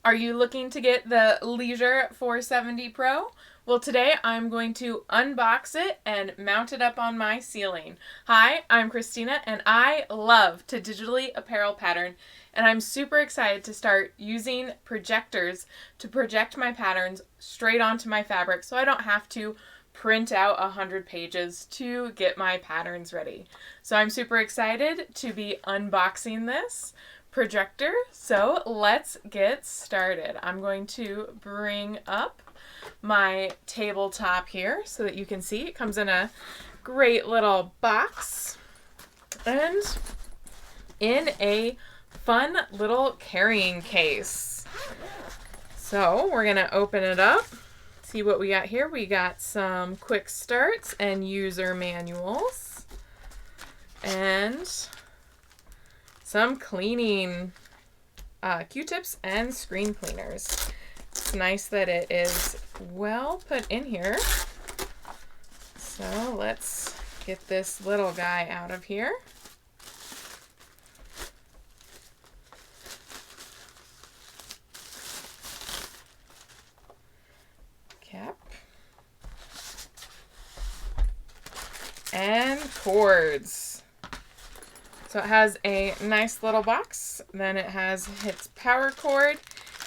Are you looking to get the Leasuier 470 Pro? Well, today I'm going to unbox it and mount it up on my ceiling. Hi, I'm Christina and I love to digitally apparel pattern, and I'm super excited to start using projectors to project my patterns straight onto my fabric so I don't have to print out 100 pages to get my patterns ready. So I'm super excited to be unboxing this projector. So let's get started. I'm going to bring up my tabletop here so that you can see. It comes in a great little box and in a fun little carrying case. So we're gonna open it up, see what we got here. We got some quick starts and user manuals and some cleaning Q-tips and screen cleaners. It's nice that it is well put in here. So let's get this little guy out of here. Cap. And cords. So it has a nice little box, then it has its power cord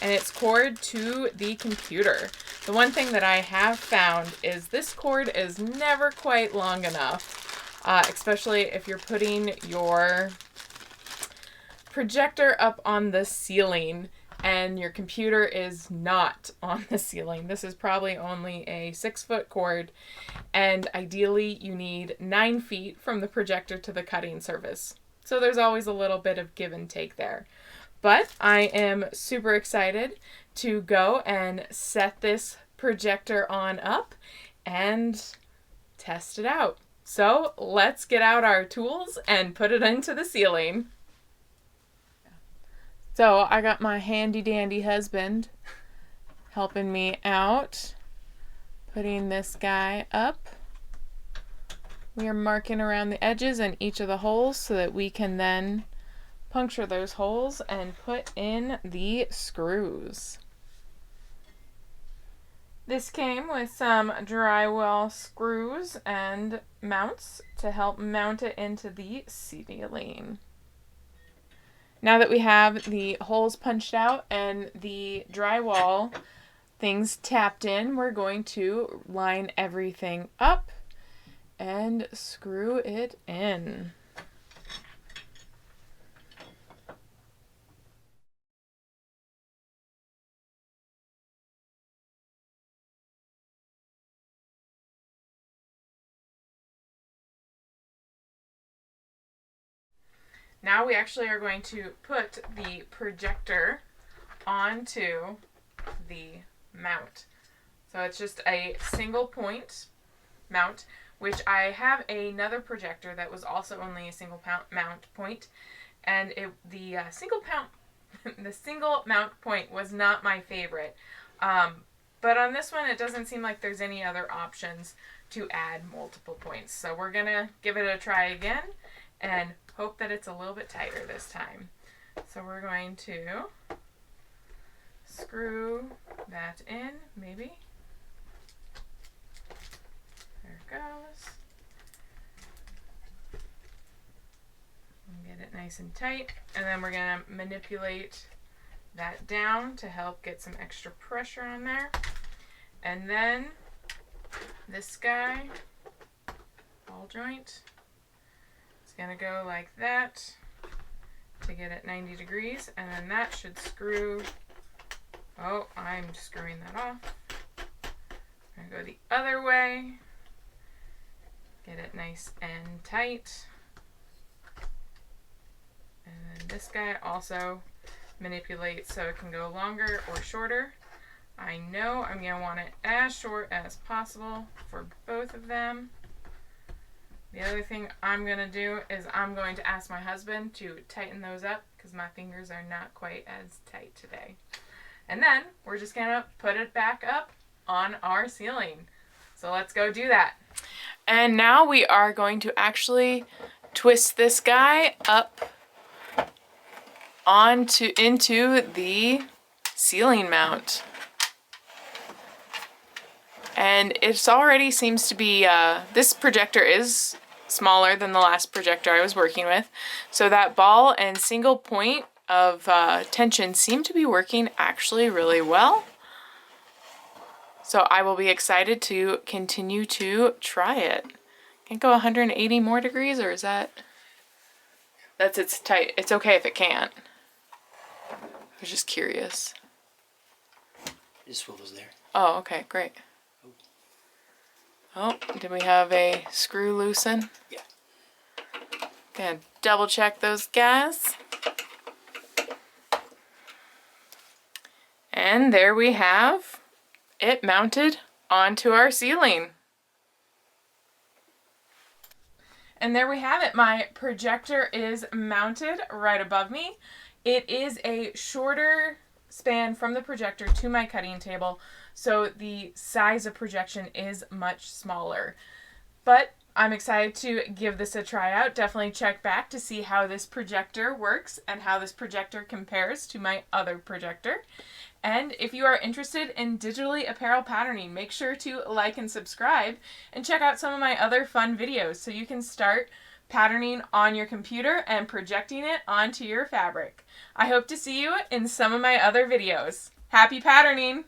and its cord to the computer. The one thing that I have found is this cord is never quite long enough, especially if you're putting your projector up on the ceiling and your computer is not on the ceiling. This is probably only a 6-foot cord, and ideally you need 9 feet from the projector to the cutting surface. So there's always a little bit of give and take there. But I am super excited to go and set this projector on up and test it out. So let's get out our tools and put it into the ceiling. So I got my handy dandy husband helping me out, putting this guy up. We are marking around the edges and each of the holes so that we can then puncture those holes and put in the screws. This came with some drywall screws and mounts to help mount it into the ceiling. Now that we have the holes punched out and the drywall things tapped in, we're going to line everything up and screw it in. Now we actually are going to put the projector onto the mount. So it's just a single point mount, which I have another projector that was also only a single mount point, and the single mount point was not my favorite. But on this one, it doesn't seem like there's any other options to add multiple points. So we're gonna give it a try again and hope that it's a little bit tighter this time. So we're going to screw that in, maybe. There it goes. Get it nice and tight, and then we're going to manipulate that down to help get some extra pressure on there. And then this guy, ball joint, is going to go like that to get it 90 degrees, and then that should screw. Oh, I'm screwing that off. I'm going to go the other way. Get it nice and tight. And then this guy also manipulates so it can go longer or shorter. I know I'm going to want it as short as possible for both of them. The other thing I'm going to do is I'm going to ask my husband to tighten those up because my fingers are not quite as tight today. And then we're just going to put it back up on our ceiling. So let's go do that. And now we are going to actually twist this guy up into the ceiling mount. And it already seems to be, this projector is smaller than the last projector I was working with. So that ball and single point of tension seem to be working actually really well. So I will be excited to continue to try it. Can it go 180 more degrees, or is that... That's its tight. It's okay if it can't. I was just curious. It swivels there. Oh, okay, great. Oh, did we have a screw loosen? Yeah. Gonna double check those guys. And there we have it mounted onto our ceiling. And there we have it. My projector is mounted right above me. It is a shorter span from the projector to my cutting table, so the size of projection is much smaller. But I'm excited to give this a try out. Definitely check back to see how this projector works and how this projector compares to my other projector. And if you are interested in digitally apparel patterning, make sure to like and subscribe and check out some of my other fun videos so you can start patterning on your computer and projecting it onto your fabric. I hope to see you in some of my other videos. Happy patterning!